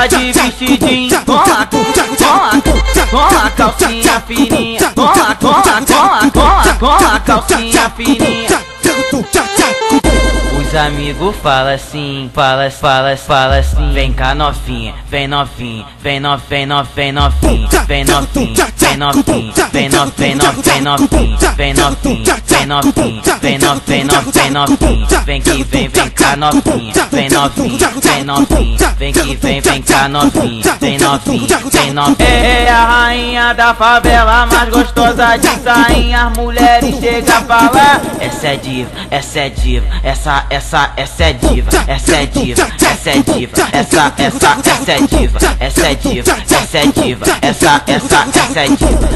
passa de vestidinho com a calcinha fininha, com a calcinha fininha. Os amigos fala assim, fala assim. Vem cá novinha, vem novinha, vem novinha, vem novinha, vem novinha, vem novinha, vem novinha, vem novinha, vem novinha, vem novinha, vem novinha, vem novinha. Vem que vem cá novinha, vem novinha, vem novinha. Vem que vem cá novinha, vem novinha, vem novinha. É a rainha da favela, mais gostosa de sainha. As mulheres chegam a falar: essa é diva, essa é diva, essa é diva, essa é diva, essa é diva, essa é diva, essa é diva, essa é diva, essa é diva.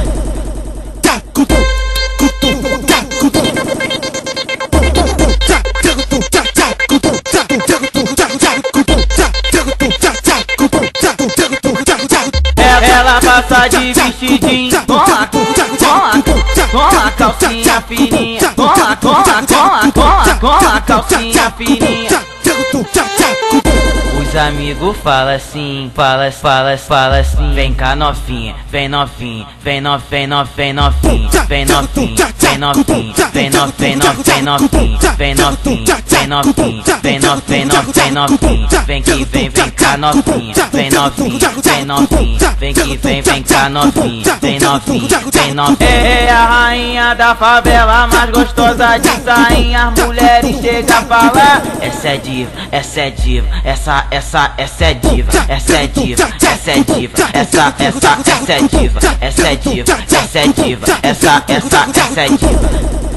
Ela passa de vestidinho com a calcinha fininha, com a calcinha fininha. Os amigos fala assim, fala assim. Vem cá novinha, vem novinha, vem novinha, vem novinha, vem novinha, vem novinha, vem novinha, vem novinha, vem novinha, vem novinha, vem novinha, vem novinha. Vem que vem cá novinha, vem novinha, vem novinha. Vem que vem cá novinha, vem novinha, vem novinha. É a rainha da favela, mais gostosa de sainha. As mulheres chegam a falar: essa é diva, essa é diva, essa é diva, essa é diva, essa é diva, essa é diva, essa é diva, essa é diva, essa é diva.